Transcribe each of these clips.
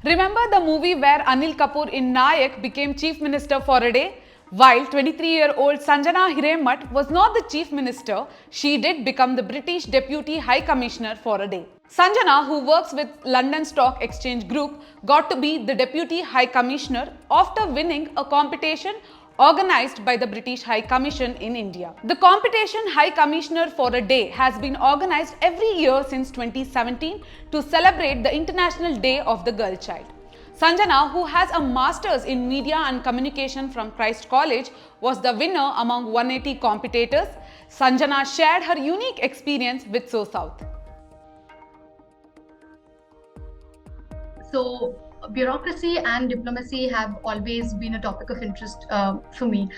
Remember the movie where Anil Kapoor in Nayak became Chief Minister for a day? While 23-year-old Sanjana Hiremath was not the Chief Minister, she did become the British Deputy High Commissioner for a day. Sanjana, who works with London Stock Exchange Group, got to be the Deputy High Commissioner after winning a competition organized by the British High Commission in India. The competition High Commissioner for a Day has been organized every year since 2017 to celebrate the International Day of the Girl Child. Sanjana, who has a Masters in Media and Communication from Christ College, was the winner among 180 competitors. Sanjana shared her unique experience with SoSouth. So, bureaucracy and diplomacy have always been a topic of interest for me.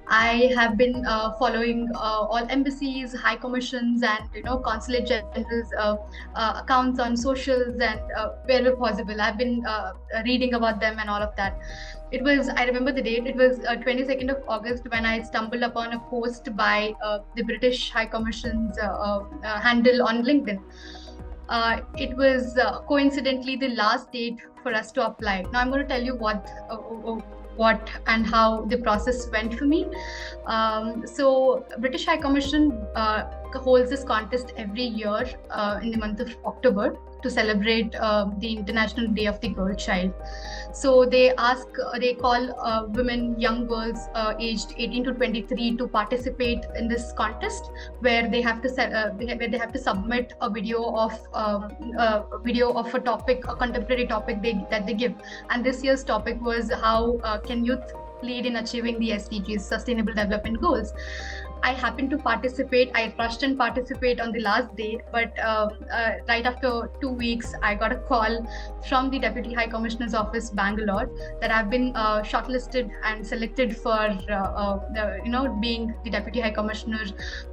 I have been following all embassies, high commissions, and consulate generals' accounts on socials and wherever possible. I've been reading about them and all of that. I remember the date, it was 22nd of August when I stumbled upon a post by the British High Commission's handle on LinkedIn. It was coincidentally the last date for us to apply. Now I'm going to tell you what and how the process went for me. So British High Commission holds this contest every year in the month of October to celebrate the International Day of the Girl Child. So they call women, young girls aged 18 to 23 to participate in this contest, where they have to submit a video of a topic, a contemporary topic that they give. And this year's topic was how can youth lead in achieving the SDGs, Sustainable Development Goals. I happened to participate. I rushed and participate on the last day, but right after 2 weeks, I got a call from the Deputy High Commissioner's office, Bangalore, that I've been shortlisted and selected for being the Deputy High Commissioner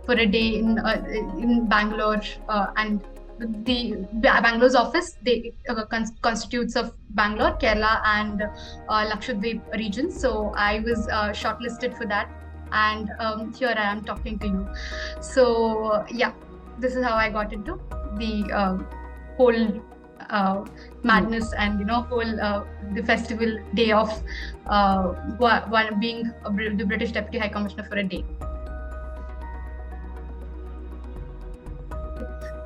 for a day in Bangalore and. The Bangalore's office constitutes of Bangalore, Kerala, and Lakshadweep regions. So I was shortlisted for that, and here I am talking to you. So yeah, this is how I got into the whole madness and the festival day of being the British Deputy High Commissioner for a day.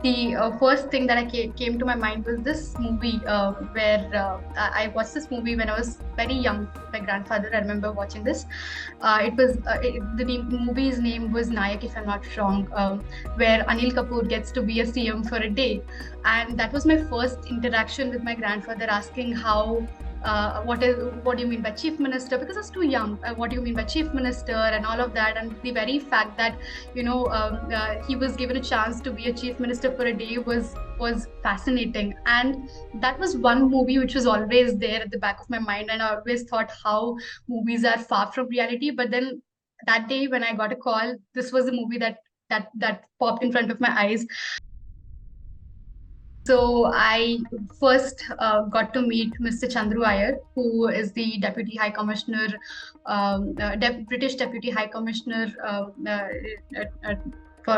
The first thing that came to my mind was this movie where I watched this movie when I was very young with my grandfather. I remember watching this. The movie's name was Nayak, if I'm not wrong, where Anil Kapoor gets to be a CM for a day. And that was my first interaction with my grandfather, asking how what do you mean by chief minister, because I was too young. What do you mean by chief minister and all of that? And the very fact that he was given a chance to be a chief minister for a day was fascinating. And that was one movie which was always there at the back of my mind, and I always thought how movies are far from reality. But then that day when I got a call, this was the movie that popped in front of my eyes. So I first got to meet Mr. Chandru Iyer, who is the Deputy High Commissioner, British Deputy High Commissioner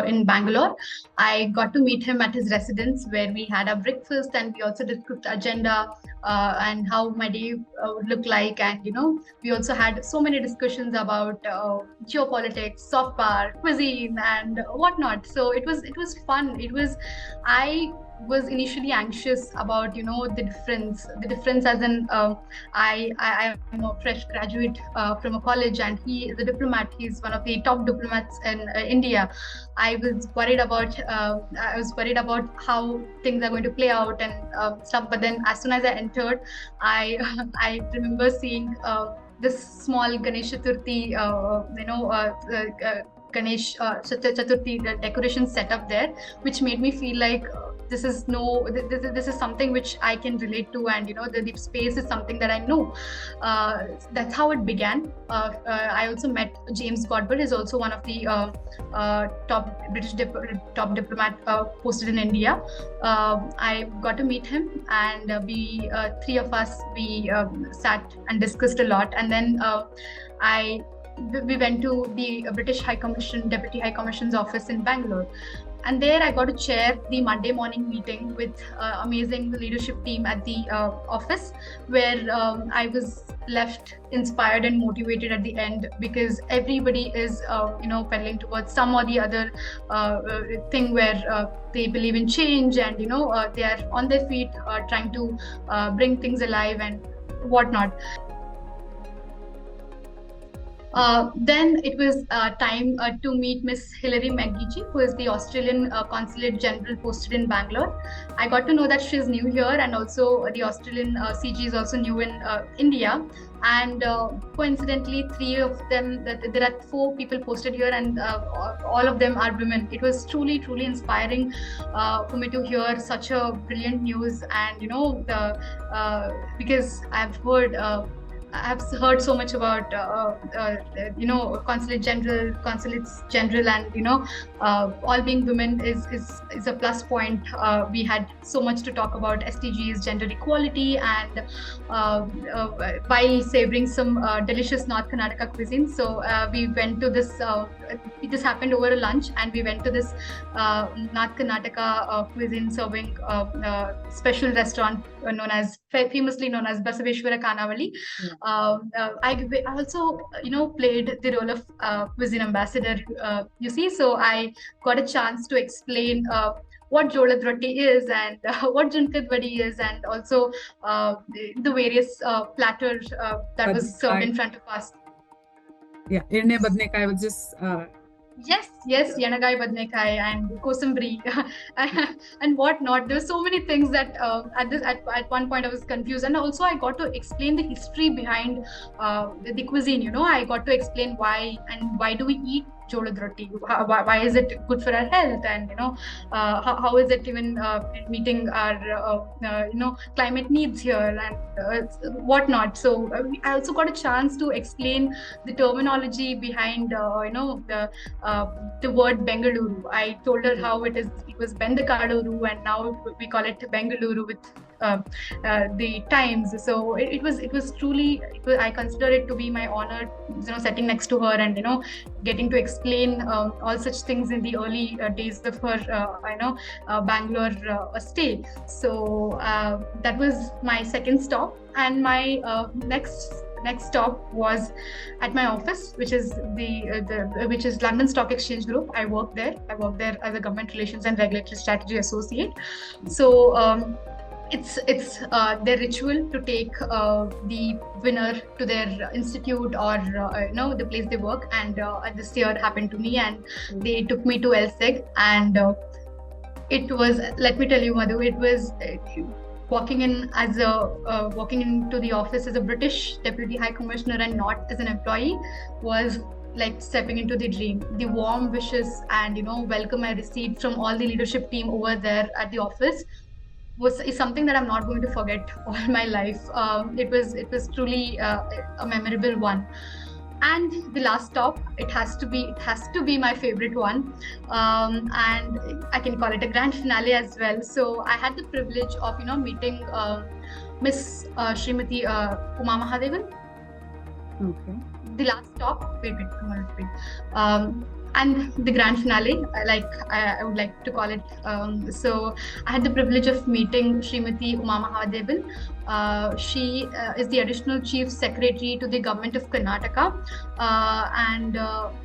in Bangalore. I got to meet him at his residence, where we had a breakfast, and we also discussed agenda and how my day would look like. And we also had so many discussions about geopolitics, soft power, cuisine, and whatnot. So it was fun. I was initially anxious about the difference as in I am a fresh graduate from a college, and he is a diplomat. He's one of the top diplomats in India. I was worried about how things are going to play out and stuff. But then as soon as I entered, I remember seeing this small Ganesh Chaturthi Ganesh Chaturthi decoration set up there, which made me feel like this is something which I can relate to, and the space is something that I know. That's how it began. I also met James Godber. He's also one of the top British top diplomat posted in India. I got to meet him, and we three of us sat and discussed a lot, and then we went to the British High Commission, Deputy High Commission's office in Bangalore. And there I got to chair the Monday morning meeting with amazing leadership team at the office, where I was left inspired and motivated at the end, because everybody is pedaling towards some or the other thing where they believe in change, and they are on their feet trying to bring things alive and whatnot. Then it was time to meet Miss Hilary McGeechee, who is the Australian Consulate General posted in Bangalore. I got to know that she's new here, and also the Australian CG is also new in India. And coincidentally, three of them, there are four people posted here, and all of them are women. It was truly, truly inspiring for me to hear such a brilliant news, and because I've heard so much about consulates general, and all being women is a plus point. We had so much to talk about SDGs, gender equality, and while savoring some delicious North Karnataka cuisine. So we went to this. This happened over a lunch, and we went to this North Karnataka cuisine serving special restaurant famously known as Basaveshwara Kanavali. I also, played the role of cuisine ambassador, so I got a chance to explain what jolad roti is, and what junkad vadi is, and also the various platters that was served in front of us. Yeah, Irne Badnekai was just Yes, Yanagai Badnekai and Kosambri and whatnot. There were so many things that at one point I was confused, and also I got to explain the history behind the cuisine. I got to explain why do we eat jolad roti, why is it good for our health, and how is it even meeting our climate needs here, and whatnot. So I also got a chance to explain the terminology behind the word Bengaluru. I told her how it was Bendakaduru, and now we call it Bengaluru with the times. So it was truly, I consider it to be my honor, sitting next to her and getting to explain all such things in the early days of her Bangalore stay. So that was my second stop, and my next stop was at my office, which is which is London Stock Exchange Group. I work there as a government relations and regulatory strategy associate. So it's their ritual to take the winner to their institute or the place they work, and this year happened to me, and they took me to LSEG, and it was, let me tell you, Madhu, it was walking into the office as a British Deputy High Commissioner and not as an employee was like stepping into the dream. The warm wishes and welcome I received from all the leadership team over there at the office is something that I'm not going to forget all my life. It was truly a memorable one. And the last stop, it has to be my favorite one, and I can call it a grand finale as well. So I had the privilege of meeting Miss Srimati Uma Mahadevan. okay. The last stop, wait, come on, and the grand finale, I would like to call it. So I had the privilege of meeting Srimati Uma Mahadevan. She is the additional chief secretary to the government of Karnataka, and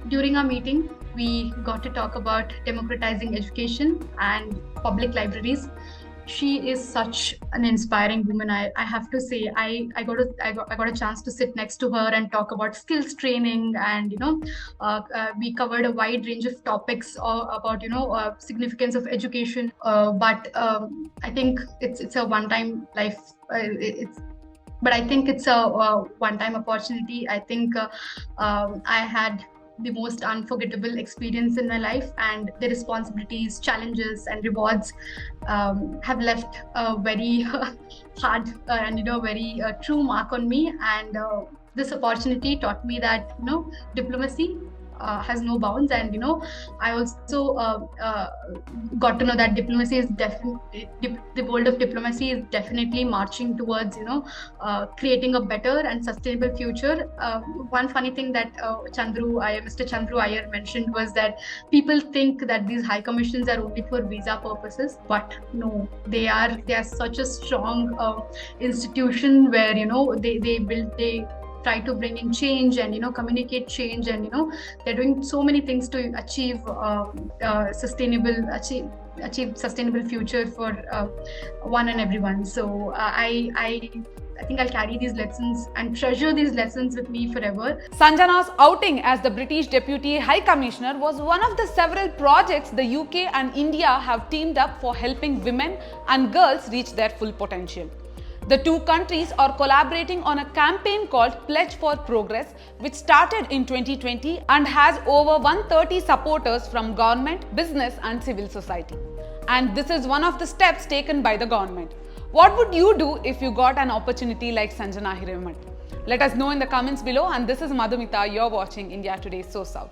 during our meeting we got to talk about democratizing education and public libraries. She is such an inspiring woman. I have to say, I got a chance to sit next to her and talk about skills training, and we covered a wide range of topics about significance of education. But I think it's a one-time life. But I think it's a one-time opportunity. I think I had the most unforgettable experience in my life, and the responsibilities, challenges, and rewards have left a very hard and very true mark on me. And this opportunity taught me that diplomacy, has no bounds. And I also got to know that diplomacy is definitely, the world of diplomacy is definitely marching towards creating a better and sustainable future. One funny thing that Mr. Chandru Iyer mentioned was that people think that these high commissions are only for visa purposes, but no, they are such a strong institution where they try to bring in change and communicate change, and they're doing so many things to achieve achieve sustainable future for one and everyone. So I think I'll carry these lessons and treasure these lessons with me forever. Sanjana's outing as the British Deputy High Commissioner was one of the several projects the UK and India have teamed up for helping women and girls reach their full potential. The two countries are collaborating on a campaign called Pledge for Progress, which started in 2020 and has over 130 supporters from government, business and civil society. And this is one of the steps taken by the government. What would you do if you got an opportunity like Sanjana Hiremath? Let us know in the comments below. And this is Madhumita. You're watching India Today SoSouth.